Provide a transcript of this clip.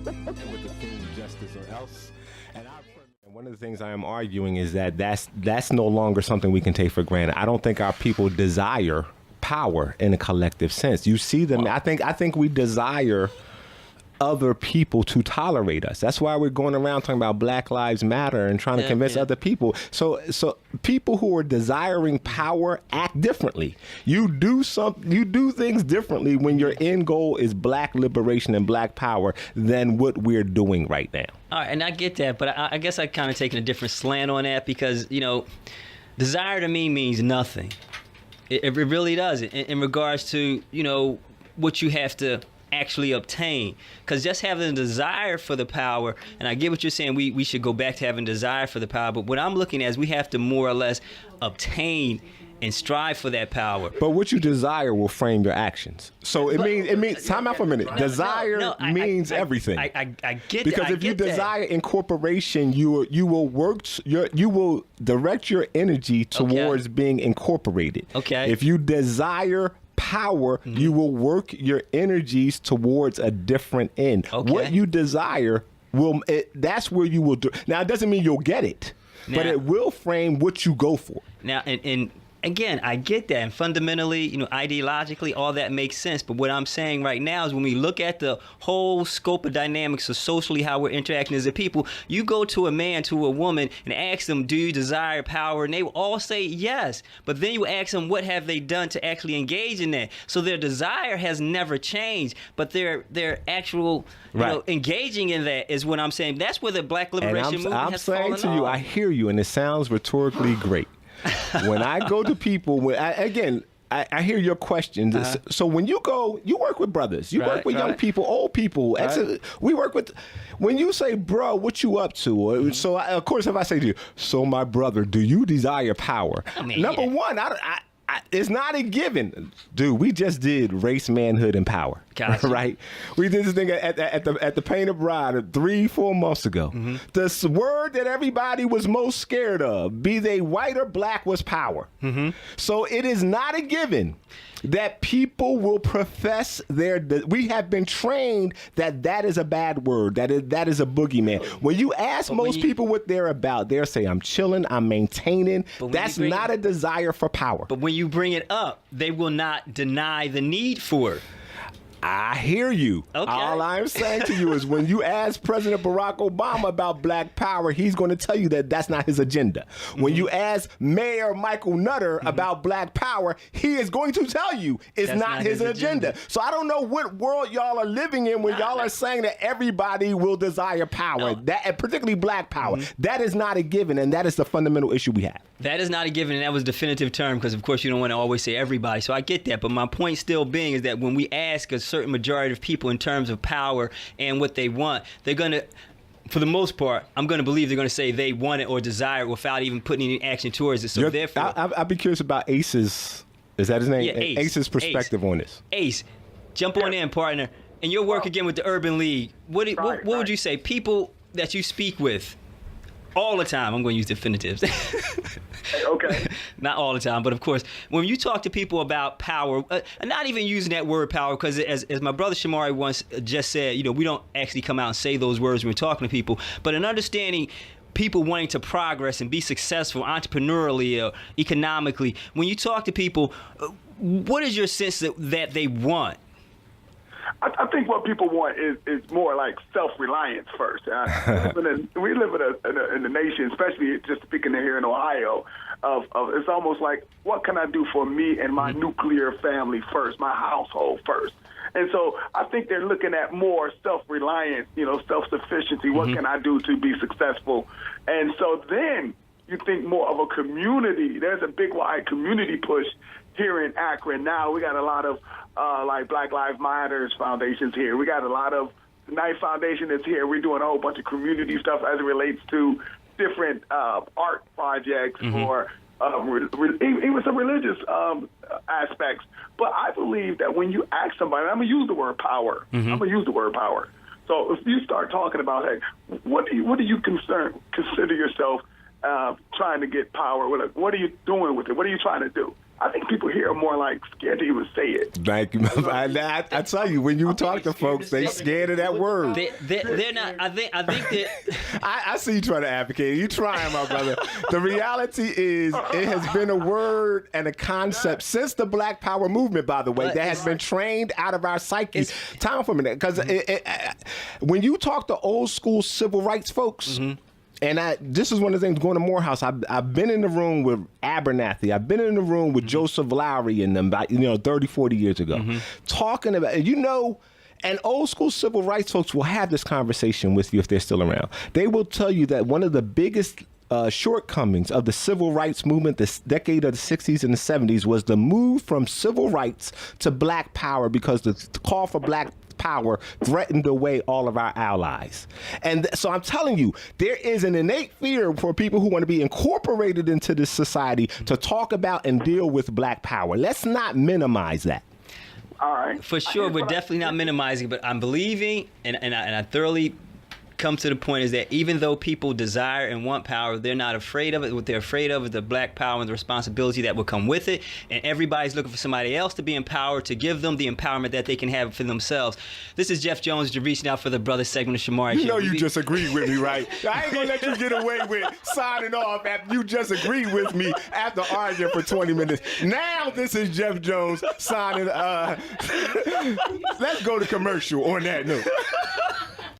with the theme justice or else. And one of the things I am arguing is that that's no longer something we can take for granted. I don't think our people desire power in a collective sense. You see them. I think we desire other people to tolerate us. That's why we're going around talking about Black Lives Matter and trying to convince other people. So people who are desiring power act differently. You do things differently when your end goal is Black liberation and Black power than what we're doing right now. All right, and I get that, but I guess I kind of taken a different slant on that because, desire to me means nothing. It really does. In regards to, what you have to actually obtain, because just having a desire for the power, and I get what you're saying, we should go back to having desire for the power, but what I'm looking at is we have to more or less obtain and strive for that power. But what you desire will frame your actions. So it means time out for a minute. Desire means everything. I get because that. If you desire incorporation, you will direct your energy towards being incorporated. Okay. If you desire power, you will work your energies towards a different end. Okay. What you desire that's where you will do. Now, it doesn't mean you'll get it, but it will frame what you go for. Now, and again, I get that. And fundamentally, ideologically, all that makes sense. But what I'm saying right now is when we look at the whole scope of dynamics of socially how we're interacting as a people, you go to a man, to a woman, and ask them, do you desire power? And they will all say yes. But then you ask them, what have they done to actually engage in that? So their desire has never changed, but their actual engaging in that is what I'm saying. That's where the Black liberation movement has fallen off. I'm saying to you, I hear you, and it sounds rhetorically great. When I go to people, I hear your questions. So when you go, you work with brothers, you work with young people, old people. We work with. When you say, "Bro, what you up to?" So of course, if I say to you, "So my brother, do you desire power?" Number one, it's not a given, dude. We just did race, manhood, and power, right? We did this thing at the Painted Bride 3-4 months ago. The word that everybody was most scared of, be they white or Black, was power. So it is not a given that people will profess we have been trained that is a bad word, that is a boogeyman. When you ask most people what they're about, they'll say, I'm chilling, I'm maintaining. That's not a desire for power. But when you bring it up, they will not deny the need for it. I hear you. Okay. All I'm saying to you is when you ask President Barack Obama about Black power, he's going to tell you that that's not his agenda. When you ask Mayor Michael Nutter about Black power, he is going to tell you it's not his agenda. So I don't know what world y'all are living in when y'all are saying that everybody will desire power, that particularly Black power. That is not a given, and that is the fundamental issue we have. That is not a given, and that was a definitive term because, of course, you don't want to always say everybody. So I get that, but my point still being is that when we ask a certain majority of people in terms of power and what they want, they're going to, for the most part, I'm going to believe they're going to say they want it or desire it without even putting any action towards it. So therefore, I'd be curious about Ace's, is that his name? Yeah, Ace's perspective on this. Ace, jump on in, partner. And your work again with the Urban League. What would you say? People that you speak with all the time, I'm going to use definitives. Okay. Not all the time, but of course, when you talk to people about power, not even using that word power, because as my brother Shomari once just said, we don't actually come out and say those words when we're talking to people, but an understanding people wanting to progress and be successful entrepreneurially or economically. When you talk to people, what is your sense that they want? I think what people want is more like self-reliance first. We live in a nation, especially just speaking here in Ohio, of it's almost like, what can I do for me and my nuclear family first, my household first? And so I think they're looking at more self-reliance, self-sufficiency. What can I do to be successful? And so then you think more of a community. There's a big, wide community push here in Akron. Now we got a lot of like Black Lives Matters foundations here. We got a lot of Knife Foundation that's here. We're doing a whole bunch of community stuff as it relates to different art projects or even some religious aspects. But I believe that when you ask somebody, I'm going to use the word power. I'm going to use the word power. So if you start talking about, hey, what do you consider yourself trying to get power? What are you doing with it? What are you trying to do? I think people here are more like scared to even say it. Thank you. I tell you, when you talk to folks, they scared of that word. They're not. I think that. I see you trying to advocate. You trying, my brother. The reality is, it has been a word and a concept since the Black Power movement, by the way, that has been trained out of our psyche. Time for a minute, because when you talk to old school civil rights folks, and this is one of the things going to Morehouse. I've been in the room with Abernathy. I've been in the room with Joseph Lowry and them, 30, 40 years ago, talking about, and old school civil rights folks will have this conversation with you if they're still around. They will tell you that one of the biggest shortcomings of the civil rights movement, this decade of the 60s and the 70s, was the move from civil rights to Black Power, because the call for Black Power threatened away all of our allies. And so I'm telling you, there is an innate fear for people who want to be incorporated into this society to talk about and deal with Black Power. Let's not minimize that. All right. For sure, we're definitely not minimizing, but I'm believing, and I thoroughly come to the point is that even though people desire and want power, they're not afraid of it. What they're afraid of is the Black power and the responsibility that will come with it. And everybody's looking for somebody else to be empowered, to give them the empowerment that they can have for themselves. This is Jeff Jones, you're reaching out for the brother segment of Shomari Show. You know you just agreed with me, right? I ain't gonna let you get away with signing off after you just agreed with me after arguing for 20 minutes. Now this is Jeff Jones signing. Let's go to commercial on that note.